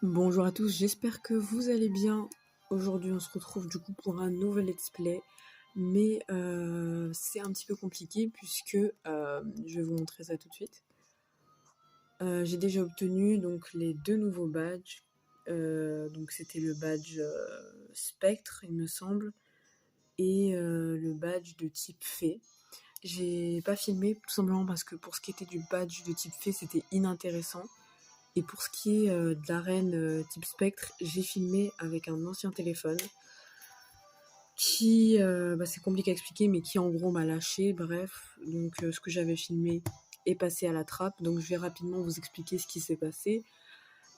Bonjour à tous, j'espère que vous allez bien. Aujourd'hui, on se retrouve du coup pour un nouvel let's play, mais c'est un petit peu compliqué puisque je vais vous montrer ça tout de suite. J'ai déjà obtenu donc les deux nouveaux badges. Donc c'était le badge Spectre, il me semble, et le badge de type Fée. J'ai pas filmé tout simplement parce que pour ce qui était du badge de type Fée, c'était inintéressant. Et pour ce qui est de l'arène type Spectre, j'ai filmé avec un ancien téléphone qui, c'est compliqué à expliquer, mais qui en gros m'a lâché. Bref, donc ce que j'avais filmé est passé à la trappe. Donc je vais rapidement vous expliquer ce qui s'est passé.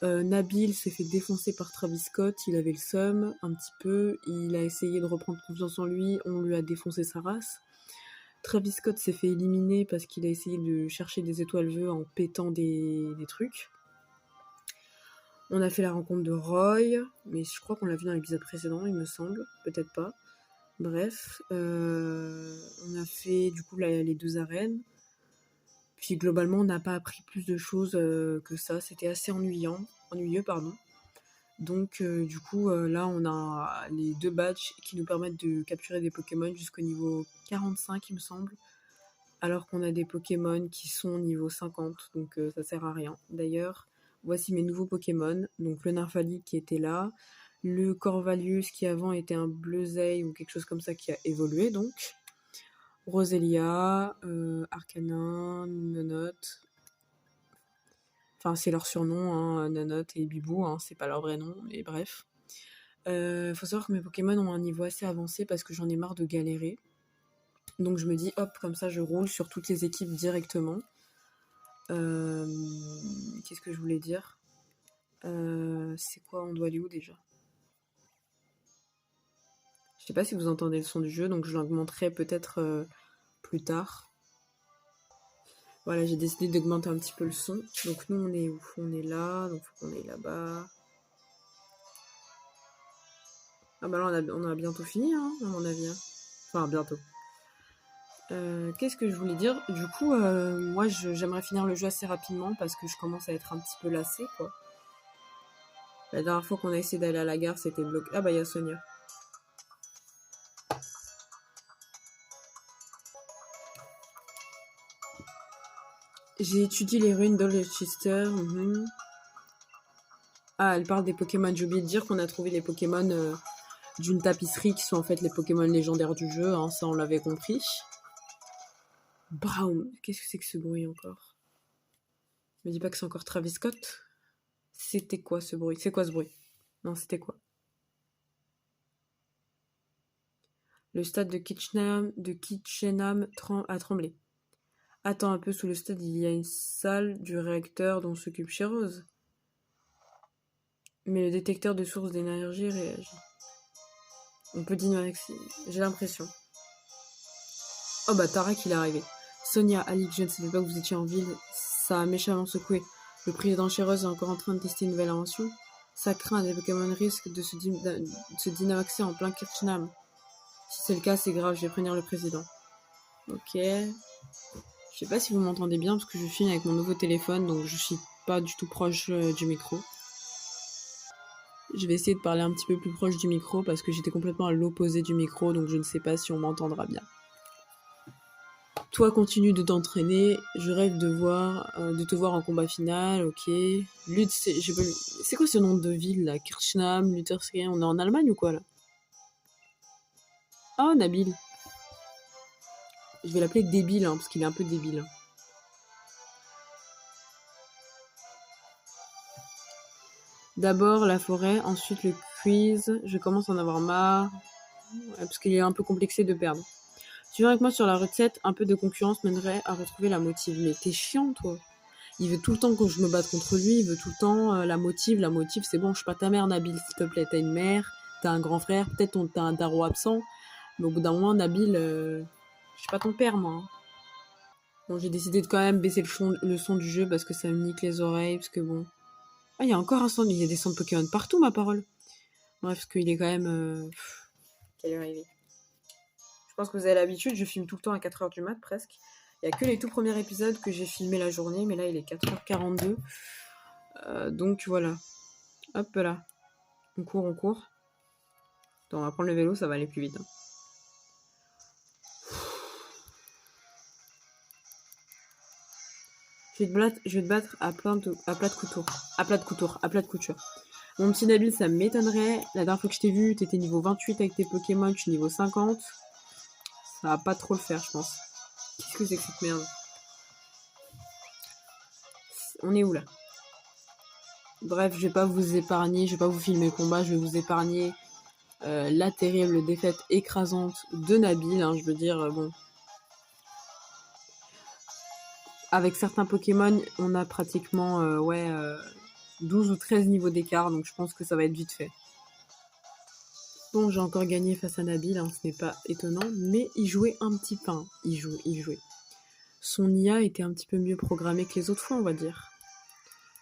Nabil s'est fait défoncer par Travis Scott, il avait le seum un petit peu, il a essayé de reprendre confiance en lui, on lui a défoncé sa race. Travis Scott s'est fait éliminer parce qu'il a essayé de chercher des étoiles vœux en pétant des trucs. On a fait la rencontre de Roy, mais je crois qu'on l'a vu dans l'épisode précédent, il me semble, peut-être pas. Bref, on a fait du coup les deux arènes. Puis globalement, on n'a pas appris plus de choses que ça. C'était assez ennuyeux. Donc du coup, là, on a les deux badges qui nous permettent de capturer des Pokémon jusqu'au niveau 45, il me semble. Alors qu'on a des Pokémon qui sont niveau 50, donc ça sert à rien. D'ailleurs, voici mes nouveaux Pokémon. Donc le Nymphali qui était là, le Corvallius qui avant était un Bleuzeil ou quelque chose comme ça qui a évolué donc. Roselia, Arcanin, Nonote. Enfin, c'est leur surnom, hein, Nonote et Bibou, hein, c'est pas leur vrai nom, mais bref. Faut savoir que mes Pokémon ont un niveau assez avancé parce que j'en ai marre de galérer. Donc je me dis, hop, comme ça je roule sur toutes les équipes directement. Qu'est-ce que je voulais dire? C'est quoi, on doit aller où déjà? Je sais pas si vous entendez le son du jeu, donc je l'augmenterai peut-être plus tard. Voilà, j'ai décidé d'augmenter un petit peu le son. Donc nous, on est où? On est là, donc faut qu'on aille là-bas. Ah bah là, on a bientôt fini, hein, à mon avis. Hein. Enfin, bientôt. Qu'est-ce que je voulais dire? Du coup, moi, j'aimerais finir le jeu assez rapidement parce que je commence à être un petit peu lassée, quoi. La dernière fois qu'on a essayé d'aller à la gare, c'était bloqué. Ah bah, il y a Sonia. J'ai étudié les ruines d'Olchester. Ah, elle parle des Pokémon. J'ai oublié de dire qu'on a trouvé les Pokémon d'une tapisserie qui sont en fait les Pokémon légendaires du jeu. Hein, ça, on l'avait compris. Brown. Qu'est-ce que c'est que ce bruit encore? Me dis pas que c'est encore Travis Scott. C'était quoi ce bruit? C'est quoi ce bruit? Non, c'était quoi? Le stade de Kitchenham a tremblé. Attends un peu, sous le stade, il y a une salle du réacteur dont s'occupe Chirose. Mais le détecteur de source d'énergie réagit. On peut ignorer que j'ai l'impression. Oh bah Tarak il est arrivé. Sonia, Alix, je ne savais pas que vous étiez en ville. Ça a méchamment secoué. Le président Chirose est encore en train de tester une nouvelle invention. Ça craint, les Pokémon risquent de se dynamaxer en plein Kirchnam. Si c'est le cas, c'est grave, je vais prévenir le président. Ok. Je sais pas si vous m'entendez bien parce que je filme avec mon nouveau téléphone, donc je suis pas du tout proche du micro. Je vais essayer de parler un petit peu plus proche du micro parce que j'étais complètement à l'opposé du micro, donc je ne sais pas si on m'entendra bien. Toi, continue de t'entraîner. Je rêve de te voir en combat final, ok. C'est quoi ce nom de ville là? Kirchnam, Lutherskaya, on est en Allemagne ou quoi là? Oh, Nabil. Je vais l'appeler débile, hein, parce qu'il est un peu débile. D'abord la forêt, ensuite le quiz. Je commence à en avoir marre, parce qu'il est un peu complexé de perdre. Tu viens avec moi sur la recette, un peu de concurrence mènerait à retrouver la motive. Mais t'es chiant, toi. Il veut tout le temps que je me batte contre lui, il veut tout le temps la motive, c'est bon, je suis pas ta mère, Nabil, s'il te plaît. T'as une mère, t'as un grand frère, peut-être t'as un daron absent, mais au bout d'un moment, Nabil, je suis pas ton père, moi. Hein. Bon, j'ai décidé de quand même baisser le son du jeu parce que ça me nique les oreilles, parce que bon... Ah, il y a encore un son, il y a des sons de Pokémon partout, ma parole. Bref, parce qu'il est quand même... Quelle heure il est? Je pense que vous avez l'habitude, je filme tout le temps à 4h du mat, presque. Il n'y a que les tout premiers épisodes que j'ai filmé la journée, mais là, il est 4h42. Donc, voilà. Hop là. On court, on court. Attends, on va prendre le vélo, ça va aller plus vite. Hein. Je vais te battre à plat de couture. Mon petit Nabil, ça m'étonnerait. La dernière fois que je t'ai vu, t'étais niveau 28 avec tes Pokémon, je suis niveau 50. Ça va pas trop le faire, je pense. Qu'est-ce que c'est que cette merde? On est où là? Bref, je vais pas vous épargner, je vais pas vous filmer le combat, je vais vous épargner la terrible défaite écrasante de Nabil. Hein, je veux dire, bon. Avec certains Pokémon, on a pratiquement 12 ou 13 niveaux d'écart, donc je pense que ça va être vite fait. Bon, j'ai encore gagné face à Nabil, hein, ce n'est pas étonnant, mais il jouait un petit peu. Il jouait. Son IA était un petit peu mieux programmé que les autres fois, on va dire.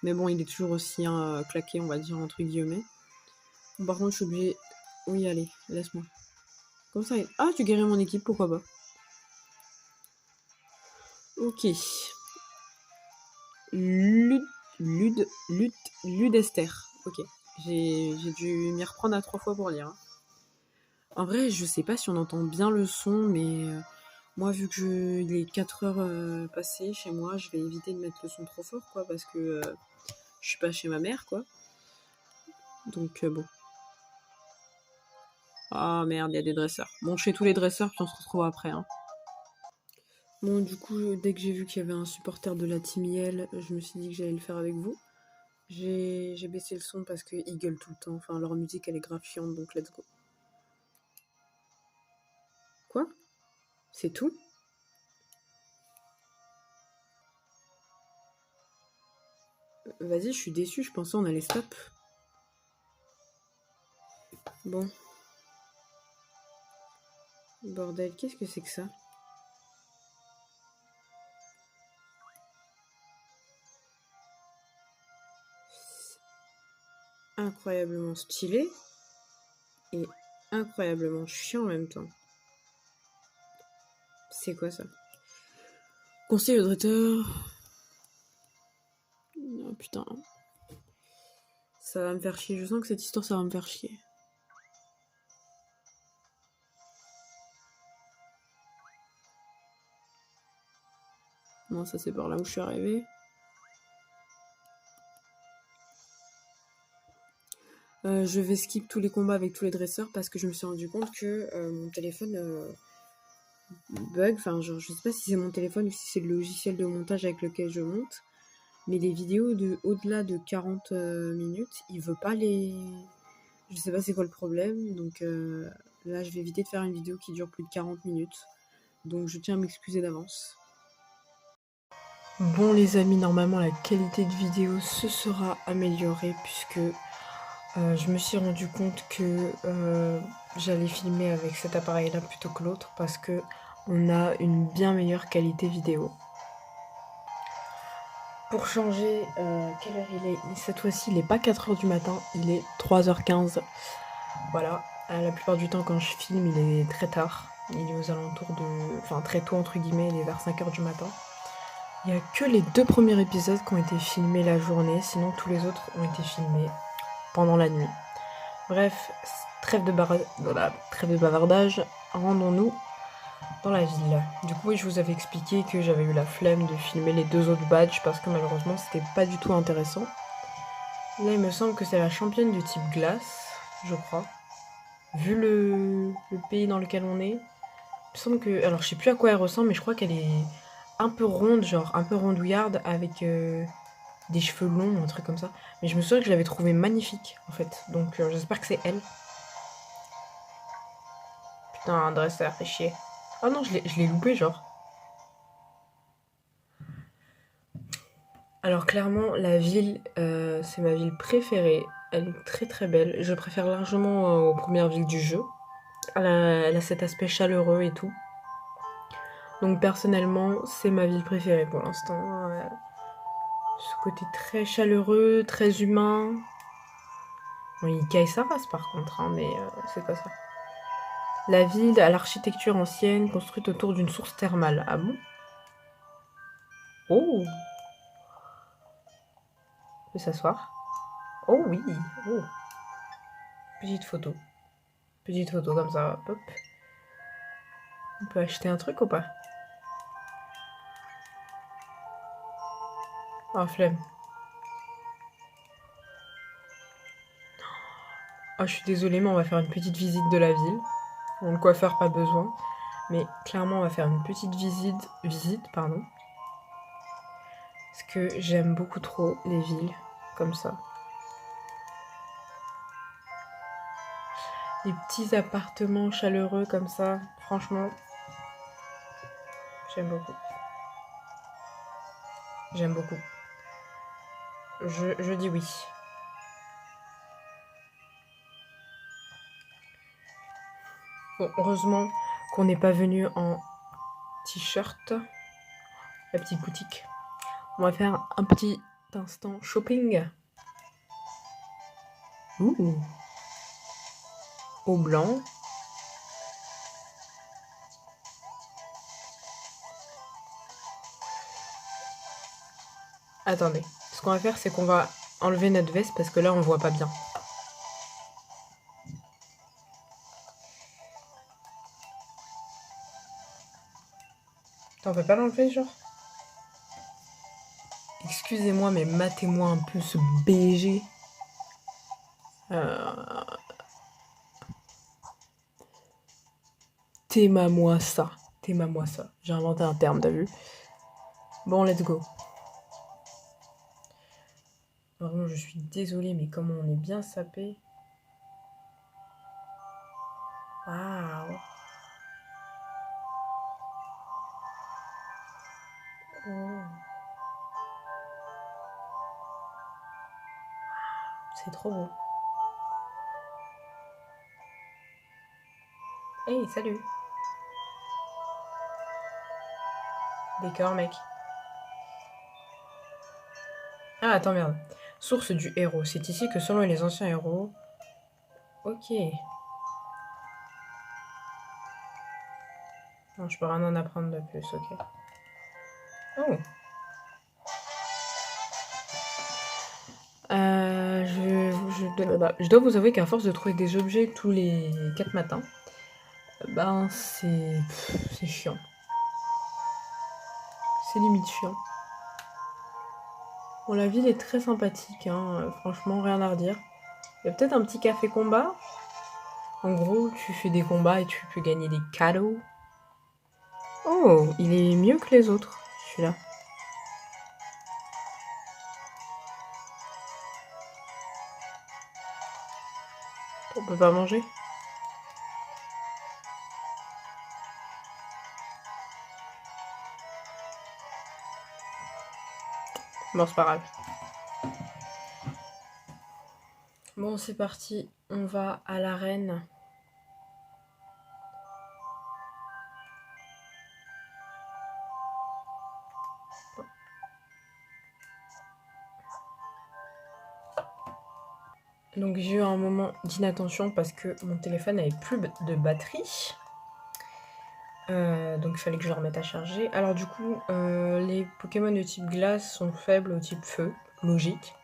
Mais bon, il est toujours aussi claqué, on va dire, entre guillemets. Bon, par contre, je suis obligée... Oui, allez, laisse-moi. Comme ça... Ah, tu guéris mon équipe, pourquoi pas. Ok. Ludester. Ok. J'ai dû m'y reprendre à 3 fois pour lire. Hein. En vrai, je sais pas si on entend bien le son, mais moi, vu que il est 4 heures passées chez moi, je vais éviter de mettre le son trop fort, quoi, parce que je suis pas chez ma mère, quoi. Donc, bon. Ah merde, il y a des dresseurs. Bon, je fais tous les dresseurs, puis on se retrouve après. Hein. Bon, du coup, dès que j'ai vu qu'il y avait un supporter de la Team Yell, je me suis dit que j'allais le faire avec vous. J'ai baissé le son parce qu'ils gueulent tout le temps. Enfin, leur musique, elle est grave chiante, donc let's go. Quoi? C'est tout? Vas-y, je suis déçue, je pensais on allait stop. Bon. Bordel, qu'est-ce que c'est que ça? Incroyablement stylé et incroyablement chiant en même temps. C'est quoi ça? Conseil au traiteur. Oh putain. Ça va me faire chier. Je sens que cette histoire, ça va me faire chier. Non, ça c'est par là où je suis arrivée. Je vais skip tous les combats avec tous les dresseurs parce que je me suis rendu compte que mon téléphone bug. Enfin, genre, je sais pas si c'est mon téléphone ou si c'est le logiciel de montage avec lequel je monte. Mais les vidéos de au-delà de 40 minutes, il veut pas les... Je sais pas c'est quoi le problème. Donc là, je vais éviter de faire une vidéo qui dure plus de 40 minutes. Donc je tiens à m'excuser d'avance. Bon les amis, normalement la qualité de vidéo se sera améliorée puisque je me suis rendu compte que j'allais filmer avec cet appareil là plutôt que l'autre parce que on a une bien meilleure qualité vidéo. Pour changer, quelle heure il est? Cette fois-ci il n'est pas 4h du matin, il est 3h15. Voilà, la plupart du temps quand je filme il est très tard. Il est aux alentours de... Enfin très tôt entre guillemets, il est vers 5h du matin. Il n'y a que les 2 premiers épisodes qui ont été filmés la journée, sinon tous les autres ont été filmés pendant la nuit. Bref, trêve de bavardage, rendons-nous dans la ville. Du coup, je vous avais expliqué que j'avais eu la flemme de filmer les 2 autres badges parce que malheureusement, c'était pas du tout intéressant. Là, il me semble que c'est la championne de type glace, je crois. Vu le pays dans lequel on est, il me semble que... Alors, je sais plus à quoi elle ressemble, mais je crois qu'elle est un peu ronde, genre un peu rondouillarde, avec des cheveux longs, un truc comme ça. Mais je me souviens que je l'avais trouvée magnifique, en fait. Donc, j'espère que c'est elle. Putain, un dresseur, fait chier. Oh non, je l'ai loupé, genre. Alors, clairement, la ville, c'est ma ville préférée. Elle est très très belle. Je préfère largement aux premières villes du jeu. Elle a cet aspect chaleureux et tout. Donc, personnellement, c'est ma ville préférée pour l'instant. Ce côté très chaleureux, très humain. Bon, il caille sa race par contre, hein, mais c'est pas ça. La ville à l'architecture ancienne, construite autour d'une source thermale. Ah bon? Oh! On peut s'asseoir. Oh oui, oh. Petite photo. Petite photo comme ça, hop. On peut acheter un truc ou pas? Oh, flemme. Oh, je suis désolée, mais on va faire une petite visite de la ville. Bon, le coiffeur, pas besoin. Mais clairement, on va faire une petite visite, pardon. Parce que j'aime beaucoup trop les villes comme ça. Les petits appartements chaleureux comme ça, franchement, j'aime beaucoup. J'aime beaucoup. Je dis oui. Bon, heureusement qu'on n'est pas venu en t-shirt. La petite boutique. On va faire un petit instant shopping. Ouh. Au blanc. Attendez. Ce qu'on va faire, c'est qu'on va enlever notre veste parce que là, on voit pas bien. Attends, on peut pas l'enlever, genre? Excusez-moi, mais matez-moi un peu ce BG. Théma-moi ça. Théma-moi ça. J'ai inventé un terme, t'as vu? Bon, let's go. Vraiment, je suis désolée, mais comment on est bien sapé. Waouh. Oh. C'est trop beau. Hey, salut. Décor, mec. Ah, attends, merde. Source du héros. C'est ici que selon les anciens héros... Ok. Non, je peux rien en apprendre de plus, ok. Oh. Je dois vous avouer qu'à force de trouver des objets tous les 4 matins, ben c'est chiant. C'est limite chiant. Bon, la ville est très sympathique, hein. Franchement, rien à redire. Il y a peut-être un petit café combat. En gros, tu fais des combats et tu peux gagner des cadeaux. Oh, il est mieux que les autres, celui-là. On peut pas manger. Bon, c'est pas grave. Bon, c'est parti. On va à l'arène. Donc j'ai eu un moment d'inattention parce que mon téléphone n'avait plus de batterie. Donc il fallait que je le remette à charger. Alors du coup, les Pokémon de type glace sont faibles au type feu, logique.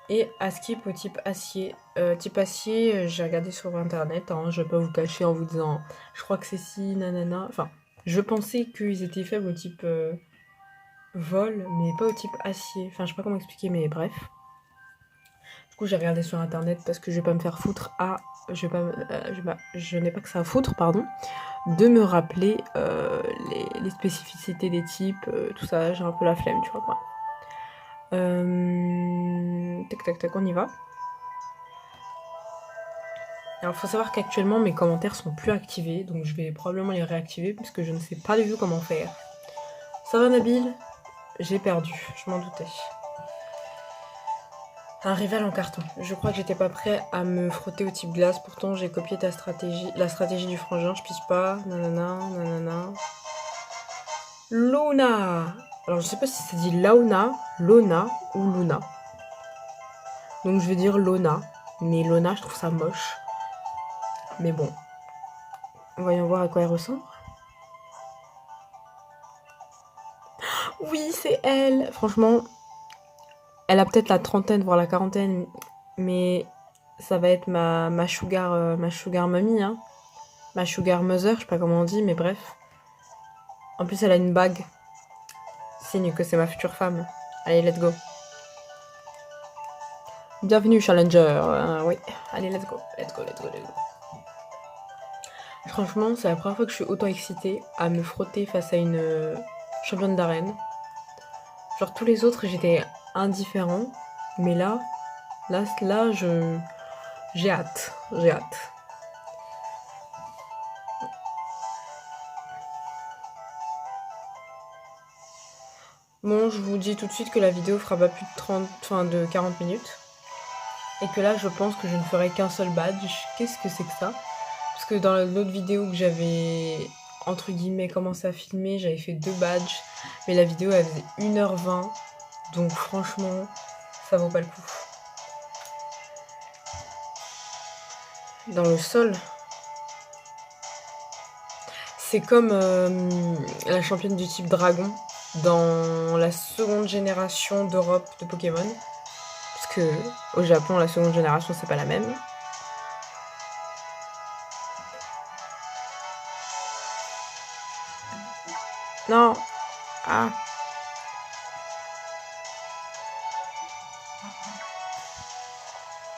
Et Askip au type acier. Type acier, j'ai regardé sur internet, hein, je vais pas vous cacher en vous disant je crois que c'est si, nanana. Enfin, je pensais qu'ils étaient faibles au type vol, mais pas au type acier. Enfin, je sais pas comment expliquer, mais bref. Du coup, j'ai regardé sur internet parce que je vais pas me faire foutre à. Je n'ai pas que ça à foutre, pardon, de me rappeler les spécificités des types, tout ça. J'ai un peu la flemme, tu vois, quoi. Tac, tac, tac, on y va. Alors, il faut savoir qu'actuellement, mes commentaires sont plus activés, donc je vais probablement les réactiver parce que je ne sais pas du tout comment faire. Ça va, Nabil? J'ai perdu, je m'en doutais. Un rival en carton. Je crois que j'étais pas prêt à me frotter au type glace. Pourtant, j'ai copié ta stratégie, la stratégie du frangin. Je pisse pas. Nanana, nanana. Luna. Alors, je sais pas si ça dit Launa, Lona ou Luna. Donc, je vais dire Lona. Mais Lona, je trouve ça moche. Mais bon. Voyons voir à quoi elle ressemble. Oui, c'est elle. Franchement, Elle a peut-être la trentaine, voire la quarantaine, mais ça va être ma sugar mamie, hein. Ma sugar mother, je sais pas comment on dit, mais bref. En plus, elle a une bague. Signe que c'est ma future femme. Allez, let's go. Bienvenue, Challenger. Oui, allez, let's go. Let's go. Franchement, c'est la première fois que je suis autant excitée à me frotter face à une championne d'arène. Genre, tous les autres, j'étais indifférent. Mais là, j'ai hâte. Bon, je vous dis tout de suite que la vidéo fera pas plus de 40 minutes. Et que là, je pense que je ne ferai qu'un seul badge. Qu'est-ce que c'est que ça? Parce que dans l'autre vidéo que j'avais, entre guillemets, commencé à filmer, j'avais fait 2 badges. Mais la vidéo, elle faisait 1h20. Donc franchement, ça vaut pas le coup. Dans le sol, c'est comme la championne du type dragon dans la seconde génération d'Europe de Pokémon. Parce que au Japon, la seconde génération, c'est pas la même. Non. Ah.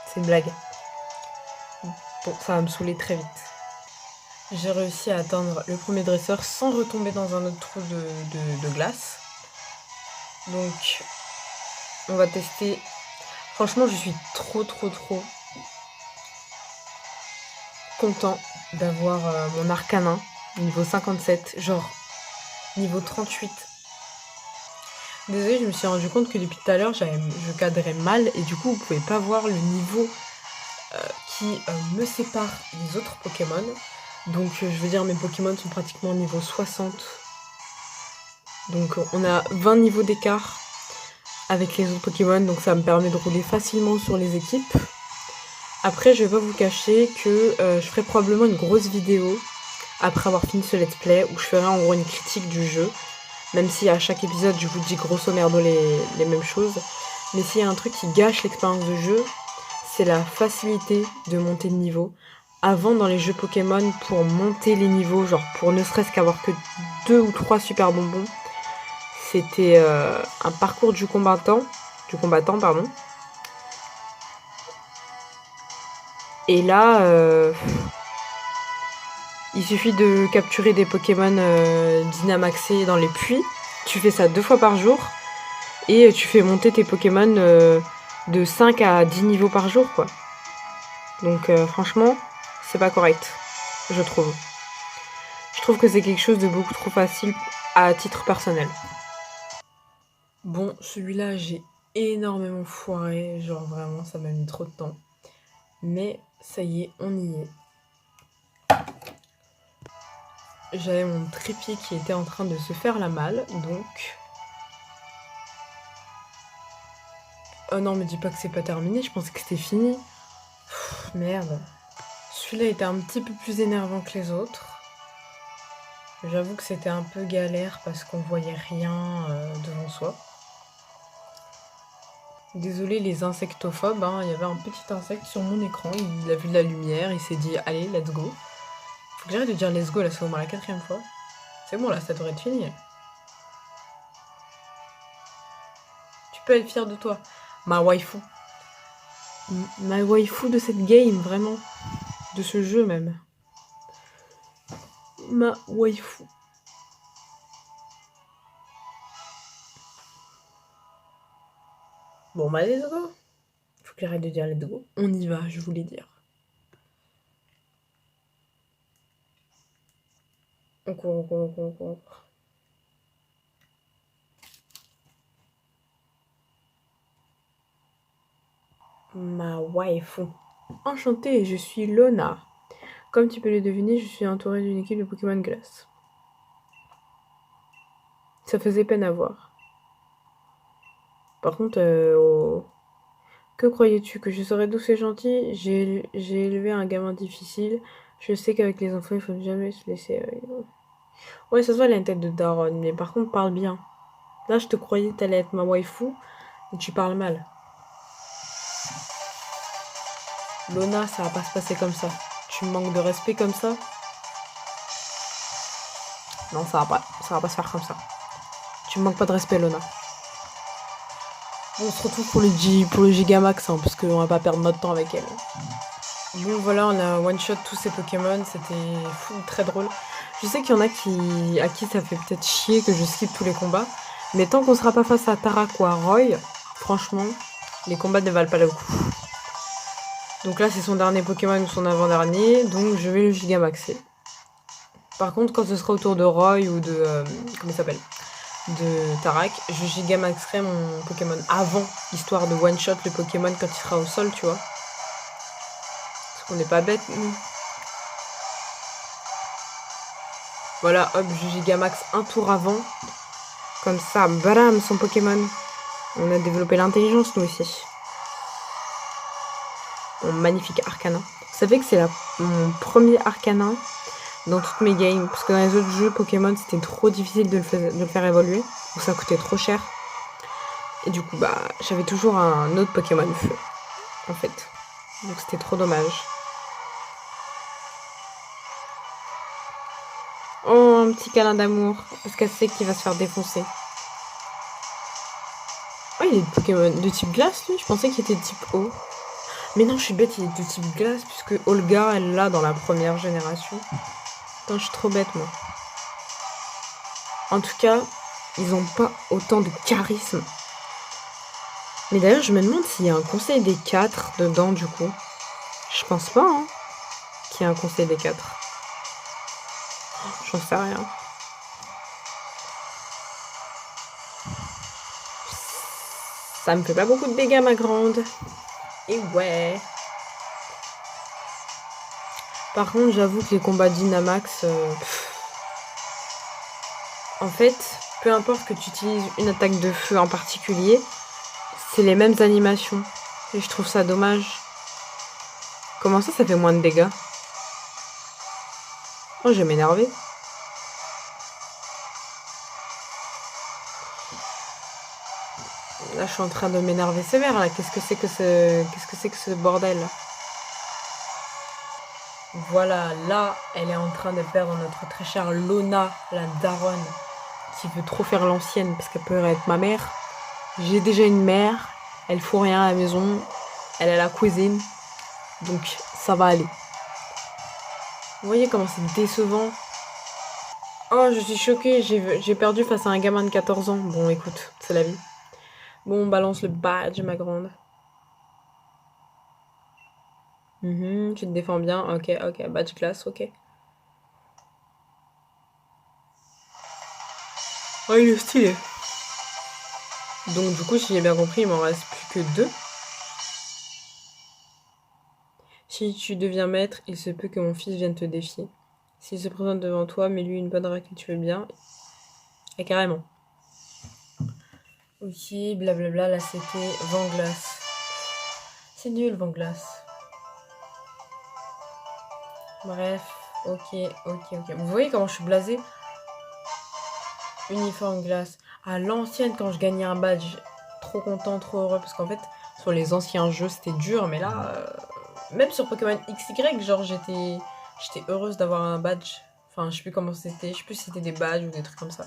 C'est une blague. Bon, ça va me saouler très vite. J'ai réussi à atteindre le premier dresseur sans retomber dans un autre trou de glace. Donc, on va tester. Franchement, je suis trop content d'avoir mon Arcanin, niveau 57, genre niveau 38. Désolée, je me suis rendu compte que depuis tout à l'heure, je cadrais mal et du coup, vous pouvez pas voir le niveau qui me sépare des autres Pokémon. Donc, je veux dire, mes Pokémon sont pratiquement niveau 60. Donc, on a 20 niveaux d'écart avec les autres Pokémon, donc ça me permet de rouler facilement sur les équipes. Après, je vais pas vous cacher que je ferai probablement une grosse vidéo après avoir fini ce let's play où je ferai en gros une critique du jeu, même si à chaque épisode je vous dis grosso merdo les mêmes choses. Mais s'il y a un truc qui gâche l'expérience de jeu, c'est la facilité de monter de niveau. Avant, dans les jeux Pokémon, pour monter les niveaux, genre pour ne serait-ce qu'avoir que 2 ou 3 super bonbons, c'était un parcours du combattant, pardon. Et là, il suffit de capturer des Pokémon Dynamaxés dans les puits. Tu fais ça 2 fois par jour. Et tu fais monter tes Pokémon de 5 à 10 niveaux par jour, quoi. Donc franchement, c'est pas correct, je trouve. Je trouve que c'est quelque chose de beaucoup trop facile à titre personnel. Bon, celui-là, j'ai énormément foiré. Genre vraiment, ça m'a mis trop de temps. Mais ça y est, on y est. J'avais mon trépied qui était en train de se faire la malle, donc... Oh non, me dis pas que c'est pas terminé, je pensais que c'était fini. Pff, merde. Celui-là était un petit peu plus énervant que les autres. J'avoue que c'était un peu galère parce qu'on voyait rien devant soi. Désolé les insectophobes, hein, il y avait un petit insecte sur mon écran, il a vu de la lumière, il s'est dit allez, let's go. Faut que j'arrête de dire let's go, là c'est au moins la 4e fois. C'est bon là, ça devrait être fini. Tu peux être fier de toi. Ma waifu. Ma waifu de cette game, vraiment. De ce jeu même. Ma waifu. Bon bah let's go. Faut que j'arrête de dire let's go. On y va, je voulais dire. On court. Ma waifu. Enchantée, je suis Lona. Comme tu peux le deviner, je suis entourée d'une équipe de Pokémon Glace. Ça faisait peine à voir. Par contre, que croyais-tu? Que je serais douce et gentille? J'ai élevé un gamin difficile. Je sais qu'avec les enfants, il faut jamais se laisser... Ouais, ça se voit, elle a une tête de daronne. Mais par contre, parle bien. Là, je te croyais que t'allais être ma waifu. Tu parles mal. Lona, ça va pas se passer comme ça. Tu me manques de respect comme ça? Non, ça va pas se faire comme ça. Tu me manques pas de respect, Lona. On se retrouve pour le Gigamax, hein, parce qu'on va pas perdre notre temps avec elle. Bon, voilà, on a one-shot tous ces Pokémon, c'était fou, très drôle. Je sais qu'il y en a à qui ça fait peut-être chier que je skip tous les combats, mais tant qu'on sera pas face à Tarak ou à Roy, franchement, les combats ne valent pas le coup. Donc là, c'est son dernier Pokémon ou son avant-dernier, donc je vais le Gigamaxer. Par contre, quand ce sera au tour de Roy ou de... comment il s'appelle, de Tarak, je Gigamaxerai mon Pokémon avant, histoire de one-shot le Pokémon quand il sera au sol, tu vois. Parce qu'on n'est pas bête, nous. Voilà, hop, je Gigamax un tour avant. Comme ça, bam, son Pokémon. On a développé l'intelligence, nous aussi. Mon magnifique Arcanin. Vous savez que c'est mon premier Arcanin dans toutes mes games. Parce que dans les autres jeux Pokémon, c'était trop difficile de le faire évoluer. Donc ça coûtait trop cher. Et du coup, bah, j'avais toujours un autre Pokémon feu, en fait. Donc c'était trop dommage. Oh, un petit câlin d'amour. Parce qu'elle sait qu'il va se faire défoncer. Oh, il est de Pokémon de type glace, lui. Je pensais qu'il était de type eau. Mais non, je suis bête, il est de type glace, puisque Olga, elle l'a dans la première génération. Putain, je suis trop bête, moi. En tout cas, ils ont pas autant de charisme. Mais d'ailleurs, je me demande s'il y a un conseil des 4 dedans, du coup. Je pense pas, hein, qu'il y a un conseil des 4. J'en sais rien. Ça me fait pas beaucoup de dégâts, ma grande. Et ouais. Par contre, j'avoue que les combats Dynamax... en fait, peu importe que tu utilises une attaque de feu en particulier, c'est les mêmes animations. Et je trouve ça dommage. Comment ça fait moins de dégâts? Oh, je vais m'énerver. Là, je suis en train de m'énerver sévère, là. Qu'est-ce que c'est que ce bordel, là? Voilà, là, elle est en train de perdre notre très chère Lona, la daronne, qui veut trop faire l'ancienne parce qu'elle peut être ma mère. J'ai déjà une mère, elle fout rien à la maison, elle est à la cuisine, donc ça va aller. Vous voyez comment c'est décevant? Oh, je suis choquée, j'ai perdu face à un gamin de 14 ans. Bon, écoute, c'est la vie. Bon, on balance le badge, ma grande. Tu te défends bien, ok, badge classe, ok. Oh, il est stylé. Donc, du coup, si j'ai bien compris, il m'en reste plus que 2. Si tu deviens maître, il se peut que mon fils vienne te défier. S'il se présente devant toi, mets-lui une bonne raclée, tu veux bien? Et carrément. Ok, blablabla, là c'était Vent-Glace. C'est nul, Vent-Glace. Bref, ok. Vous voyez comment je suis blasée? Uniforme glace. À l'ancienne, quand je gagnais un badge, trop content, trop heureux, parce qu'en fait, sur les anciens jeux, c'était dur, mais là, même sur Pokémon XY, genre, j'étais heureuse d'avoir un badge. Enfin, je sais plus comment c'était, je sais plus si c'était des badges ou des trucs comme ça.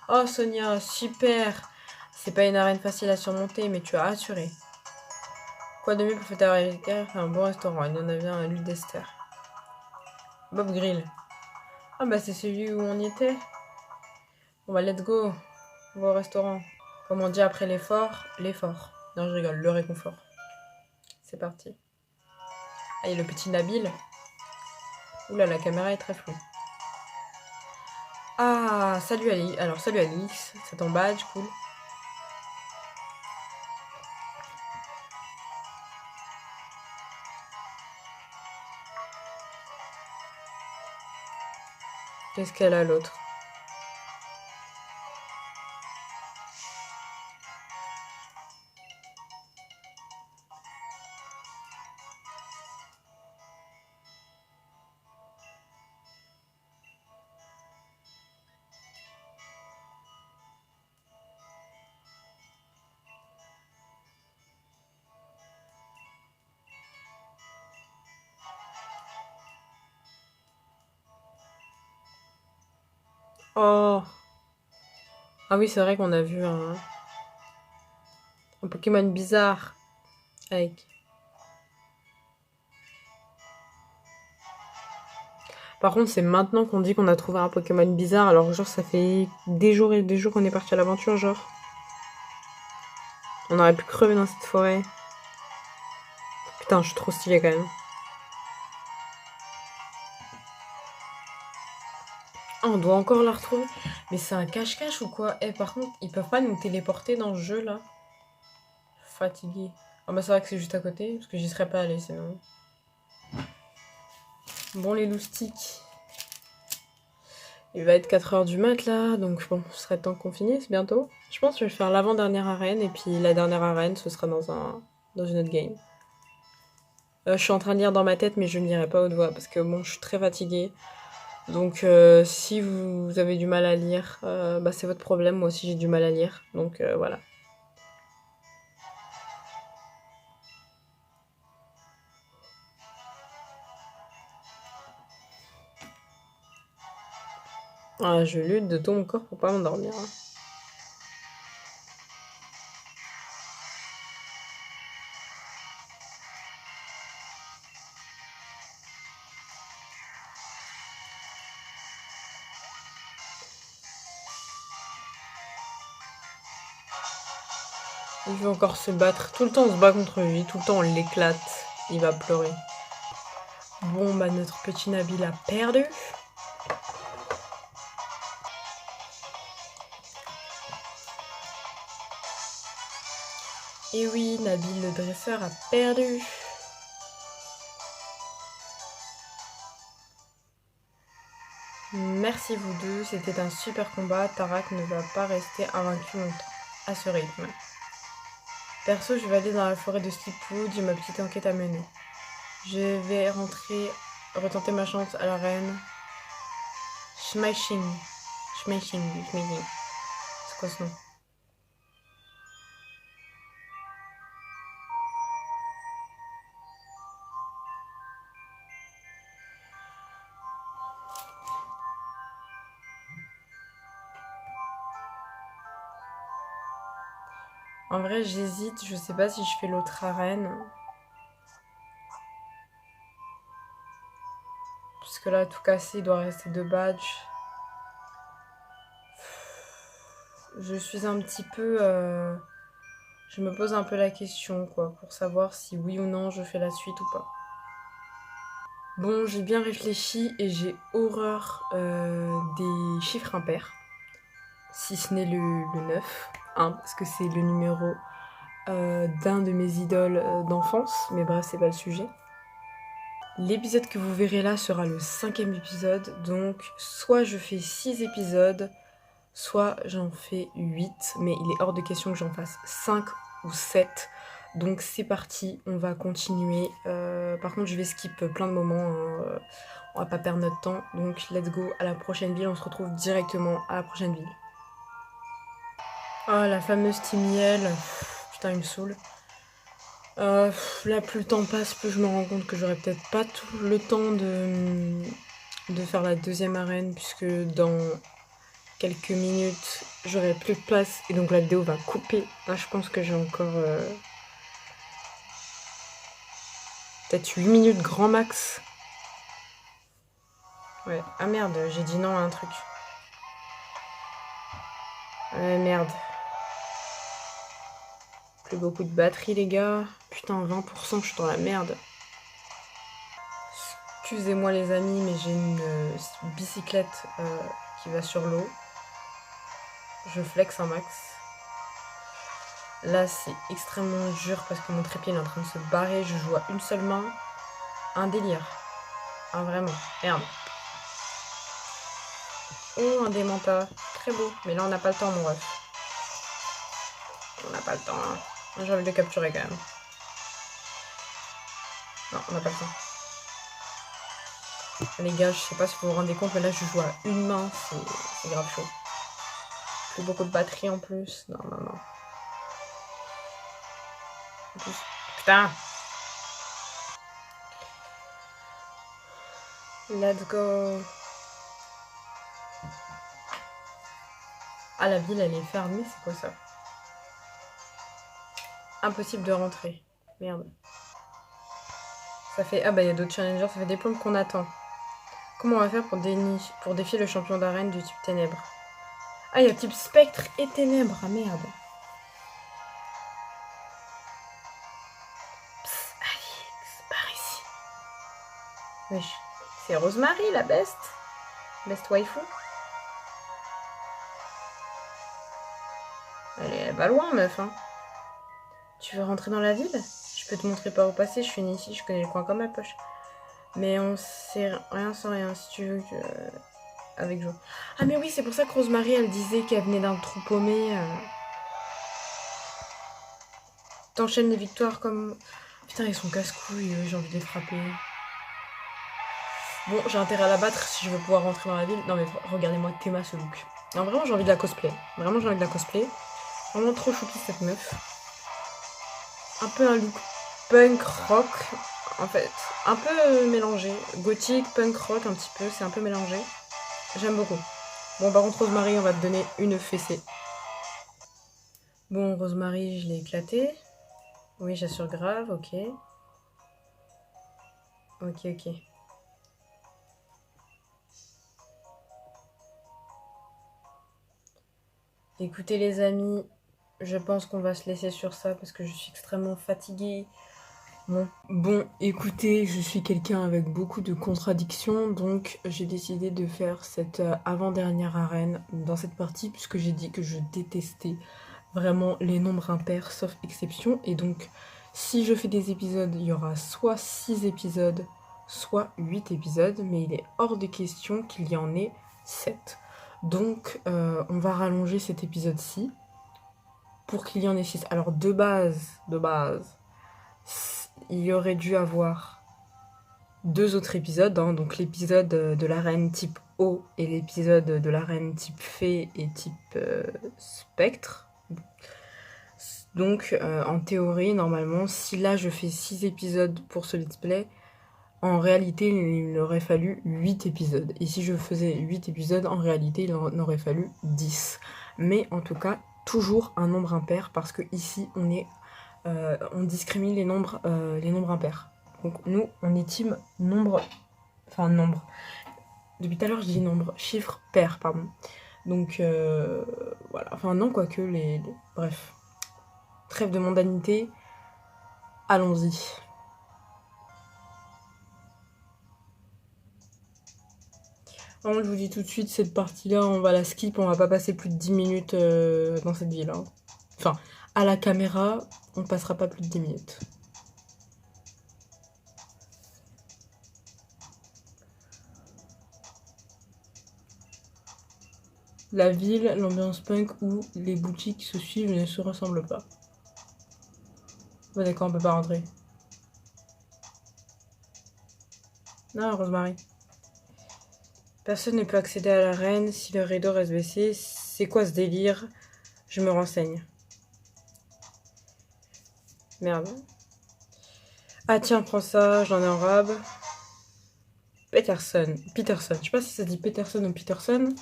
Oh, Sonia, super! C'est pas une arène facile à surmonter, mais tu as assuré. Quoi de mieux pour fêter un bon restaurant? Il y en avait un à l'huile d'Esther. Bob Grill. Ah bah c'est celui où on y était. Bon bah let's go. On va au restaurant. Comme on dit après l'effort, l'effort. Non, je rigole, le réconfort. C'est parti. Ah, il y a le petit Nabil. Oula, la caméra est très floue. Ah, salut Ali. Alors, salut Alix. C'est ton badge, cool. Qu'est-ce qu'elle a l'autre? Oh. Ah oui, c'est vrai qu'on a vu un Pokémon bizarre avec... Par contre, c'est maintenant qu'on dit qu'on a trouvé un Pokémon bizarre, alors genre ça fait des jours et des jours qu'on est parti à l'aventure, genre. On aurait pu crever dans cette forêt. Putain, je suis trop stylée quand même. Ah, on doit encore la retrouver. Mais c'est un cache-cache ou quoi? Eh, par contre, ils peuvent pas nous téléporter dans ce jeu là. Fatigué. Ah bah c'est vrai que c'est juste à côté, parce que j'y serais pas allée sinon. Bon les loustiques. Il va être 4 heures du mat là, donc bon, ce serait temps qu'on finisse bientôt. Je pense que je vais faire l'avant-dernière arène, et puis la dernière arène, ce sera dans une autre game. Je suis en train de lire dans ma tête, mais je ne lirai pas haute voix, parce que bon, je suis très fatiguée. Donc si vous avez du mal à lire, bah, c'est votre problème, moi aussi j'ai du mal à lire, donc voilà. Ah, je lutte de tout mon corps pour pas m'endormir. Hein. Il veut encore se battre. Tout le temps on se bat contre lui, tout le temps on l'éclate. Il va pleurer. Bon, bah notre petit Nabil a perdu. Et oui, Nabil le dresseur a perdu. Merci vous deux, c'était un super combat. Tarak ne va pas rester invaincu longtemps à ce rythme. Perso, je vais aller dans la forêt de Sleepwood, j'ai ma petite enquête à mener. Je vais retenter ma chance à l'arène. Smashing. Smashing. C'est quoi ce nom? En vrai, j'hésite, je sais pas si je fais l'autre arène. Parce que là, tout cassé, il doit rester 2 badges. Je suis un petit peu... Je me pose un peu la question, quoi, pour savoir si oui ou non je fais la suite ou pas. Bon, j'ai bien réfléchi et j'ai horreur des chiffres impairs. Si ce n'est le 9, hein, parce que c'est le numéro d'un de mes idoles d'enfance. Mais bref, c'est pas le sujet. L'épisode que vous verrez là sera le 5e épisode. Donc, soit je fais 6 épisodes, soit j'en fais 8. Mais il est hors de question que j'en fasse 5 ou 7. Donc c'est parti, on va continuer. Par contre, je vais skip plein de moments. Hein. On va pas perdre notre temps. Donc let's go à la prochaine ville. On se retrouve directement à la prochaine ville. Ah, la fameuse Timiel. Putain, il me saoule. Là, plus le temps passe, plus je me rends compte que j'aurais peut-être pas tout le temps de faire la deuxième arène, puisque dans quelques minutes, j'aurai plus de place. Et donc la vidéo va couper. Là, je pense que j'ai encore... peut-être 8 minutes grand max. Ouais. Ah merde, j'ai dit non à un truc. Ouais, merde. Plus beaucoup de batterie, les gars. Putain, 20%, je suis dans la merde. Excusez-moi, les amis, mais j'ai une bicyclette qui va sur l'eau. Je flex un max. Là, c'est extrêmement dur parce que mon trépied est en train de se barrer. Je joue à une seule main. Un délire. Ah, vraiment. Merde. Oh, un démenta. Très beau. Mais là, on n'a pas le temps, mon ref. On n'a pas le temps. Hein. J'ai envie de le capturer quand même. Non, on n'a pas le temps. Les gars, je sais pas si vous vous rendez compte, mais là, je joue à une main. C'est grave chaud. Plus beaucoup de batterie en plus. Non. En plus... Putain! Let's go! Ah, la ville, elle est fermée, c'est quoi ça? Impossible de rentrer. Merde. Ça fait... Ah bah, il y a d'autres challengers, ça fait des plombes qu'on attend. Comment on va faire pour défier le champion d'arène du type ténèbres? Ah, il y a type spectre et ténèbres. Ah, merde. Psst, Alix, par ici. Wesh. C'est Rosemary, la best. Best waifu. Elle va loin, meuf, hein. Tu veux rentrer dans la ville? Je peux te montrer par où passer, je suis née ici, je connais le coin comme ma poche. Mais on sait rien sans rien, si tu veux que... Avec Jo. Ah mais oui, c'est pour ça que Rosemary, elle disait qu'elle venait d'un trou paumé. T'enchaînes les victoires comme... Putain, ils sont casse-couilles, j'ai envie de les frapper. Bon, j'ai intérêt à la battre si je veux pouvoir rentrer dans la ville. Non mais regardez-moi Théma, ce look. Non, vraiment, j'ai envie de la cosplay. Vraiment, j'ai envie de la cosplay. Vraiment trop choupi, cette meuf. Un peu un look punk rock, en fait. Un peu mélangé. Gothique, punk rock, un petit peu. C'est un peu mélangé. J'aime beaucoup. Bon, par contre, Rosemary, on va te donner une fessée. Bon, Rosemary, je l'ai éclaté. Oui, j'assure grave, ok. Ok. Écoutez les amis, je pense qu'on va se laisser sur ça parce que je suis extrêmement fatiguée. Bon, écoutez, je suis quelqu'un avec beaucoup de contradictions, donc j'ai décidé de faire cette avant-dernière arène dans cette partie puisque j'ai dit que je détestais vraiment les nombres impairs sauf exception. Et donc, si je fais des épisodes, il y aura soit 6 épisodes, soit 8 épisodes, mais il est hors de question qu'il y en ait 7. Donc, on va rallonger cet épisode-ci pour qu'il y en ait 6. Alors, de base, il y aurait dû avoir 2 autres épisodes, hein, donc l'épisode de l'arène type eau et l'épisode de l'arène type fée et type spectre. Donc, en théorie, normalement, si là je fais 6 épisodes pour ce let's play, en réalité, il aurait fallu 8 épisodes. Et si je faisais 8 épisodes, en réalité, il en aurait fallu 10. Mais en tout cas, toujours un nombre impair, parce que ici, on discrimine les nombres impairs. Donc nous, on est team nombre... Enfin, nombre. Depuis tout à l'heure, je dis nombre. Chiffre pair, pardon. Donc, voilà. Enfin, non, quoique, bref. Trêve de mondanité. Allons-y. Je vous dis tout de suite, cette partie-là, on va la skip, on va pas passer plus de 10 minutes dans cette ville. Hein. Enfin, à la caméra, on passera pas plus de 10 minutes. La ville, l'ambiance punk où les boutiques se suivent ne se ressemblent pas. Bon, d'accord, on peut pas rentrer. Non, Rosemary. Personne ne peut accéder à l'arène si le rideau reste baissé. C'est quoi ce délire? Je me renseigne. Merde. Ah tiens, prends ça, j'en ai en rab. Peterson. Je sais pas si ça dit Peterson ou Peterson.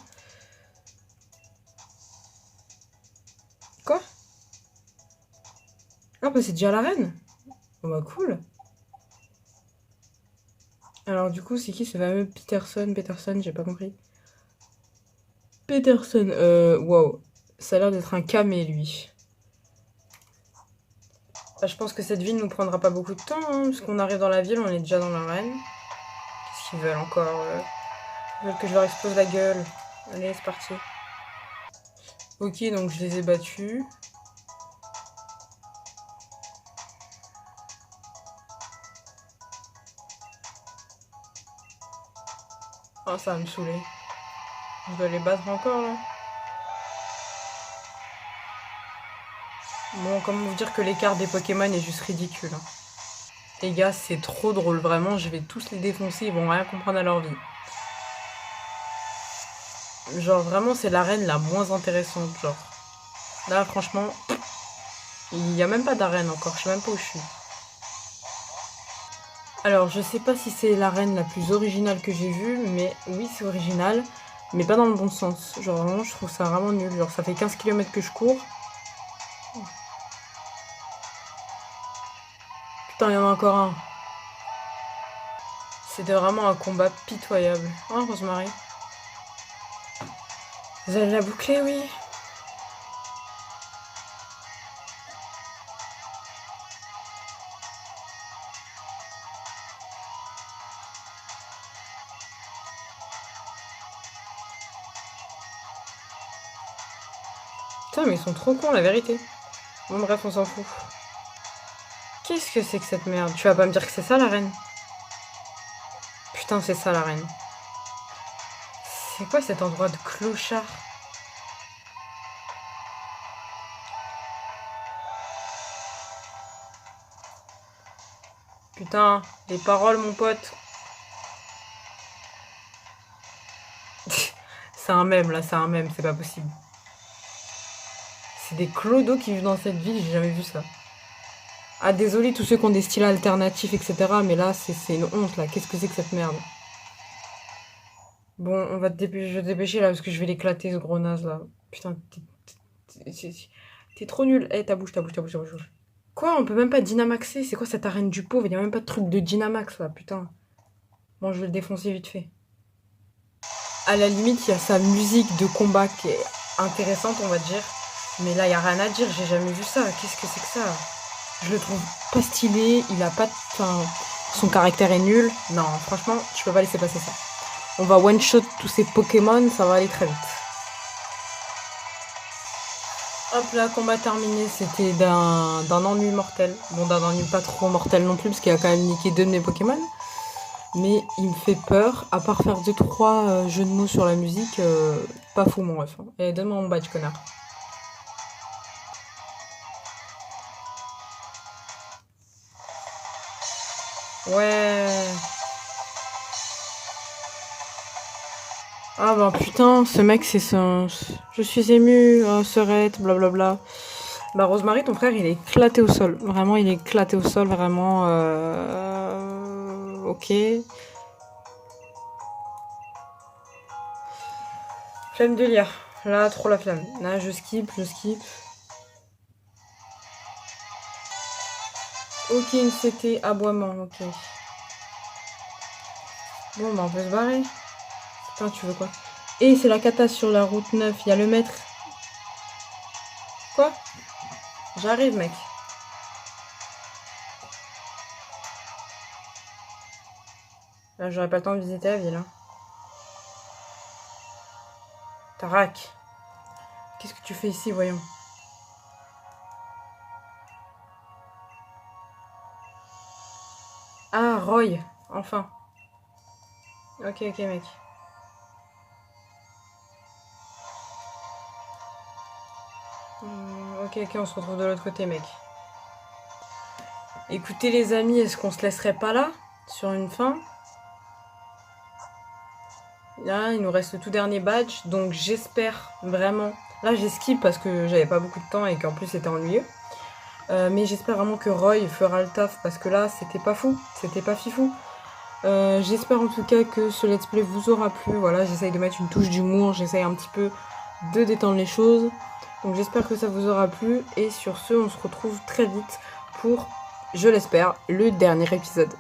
Quoi? Ah bah c'est déjà l'arène. Oh bah cool. Alors du coup, c'est qui ce fameux Peterson, j'ai pas compris. Peterson, wow. Ça a l'air d'être un camé, lui. Bah, je pense que cette ville nous prendra pas beaucoup de temps, hein, parce qu'on arrive dans la ville, on est déjà dans l'arène. Qu'est-ce qu'ils veulent encore Ils veulent que je leur explose la gueule. Allez, c'est parti. Ok, donc je les ai battus. Oh, ça va me saouler. Je dois les battre encore, là. Bon, comment vous dire que l'écart des Pokémon est juste ridicule. Hein. Les gars, c'est trop drôle, vraiment, je vais tous les défoncer, ils vont rien comprendre à leur vie. Genre, vraiment, c'est l'arène la moins intéressante, genre. Là, franchement, il n'y a même pas d'arène encore, je sais même pas où je suis. Alors, je sais pas si c'est l'arène la plus originale que j'ai vue, mais oui, c'est original. Mais pas dans le bon sens. Genre vraiment, je trouve ça vraiment nul. Genre ça fait 15 km que je cours. Putain, il y en a encore un. C'était vraiment un combat pitoyable. Oh, Rosemary. Vous allez la boucler, oui. Putain, mais ils sont trop cons, la vérité. Bon, bref, on s'en fout. Qu'est-ce que c'est que cette merde? Tu vas pas me dire que c'est ça, la reine? Putain, c'est ça, la reine. C'est quoi cet endroit de clochard? Putain, les paroles, mon pote. C'est un mème, là, c'est un mème, c'est pas possible. C'est des clodos qui vivent dans cette ville, j'ai jamais vu ça. Ah, désolé tous ceux qui ont des styles alternatifs, etc. Mais là, c'est une honte, là. Qu'est-ce que c'est que cette merde? Bon, on va te dépêcher, je vais te dépêcher, là, parce que je vais l'éclater, ce gros naze, là. Putain, t'es trop nul. Eh, ta bouche. Quoi, on peut même pas Dynamaxer? C'est quoi cette arène du pauvre? Il y a même pas de truc de Dynamax, là, putain. Bon, je vais le défoncer vite fait. À la limite, il y a sa musique de combat qui est intéressante, on va dire. Mais là, il y a rien à dire, j'ai jamais vu ça. Qu'est-ce que c'est que ça? Je le trouve pas stylé, il a pas... Enfin, son caractère est nul. Non, franchement, tu peux pas laisser passer ça. On va one-shot tous ces Pokémon, ça va aller très vite. Hop là, combat terminé, c'était d'un ennui mortel. Bon, d'un ennui pas trop mortel non plus, parce qu'il a quand même niqué 2 de mes Pokémon. Mais il me fait peur, à part faire 2-3 jeux de mots sur la musique, pas fou mon ref. Et donne-moi mon badge, connard. Ouais. Ah bah putain, ce mec c'est son... Je suis émue, serette, blablabla. Bah Rosemary, ton frère il est éclaté au sol. Vraiment, il est éclaté au sol, vraiment... Ok. Flemme de lire. Là, trop la flemme. Là, je skip. Ok, une CT, aboiement, ok. Bon, bah on peut se barrer. Putain, tu veux quoi? Et c'est la cata sur la route 9, il y a le maître. Quoi? J'arrive, mec. Là, j'aurais pas le temps de visiter la ville. Hein. Tarak. Qu'est-ce que tu fais ici, voyons? Ah, Roy. Enfin. Ok, mec. Ok, on se retrouve de l'autre côté, mec. Écoutez, les amis, est-ce qu'on se laisserait pas là? Sur une fin? Là, il nous reste le tout dernier badge, donc j'espère vraiment... Là, j'ai skip parce que j'avais pas beaucoup de temps et qu'en plus, c'était ennuyeux. Mais j'espère vraiment que Roy fera le taf parce que là, c'était pas fou, c'était pas fifou. J'espère en tout cas que ce let's play vous aura plu. Voilà, j'essaye de mettre une touche d'humour, j'essaye un petit peu de détendre les choses. Donc j'espère que ça vous aura plu. Et sur ce, on se retrouve très vite pour, je l'espère, le dernier épisode.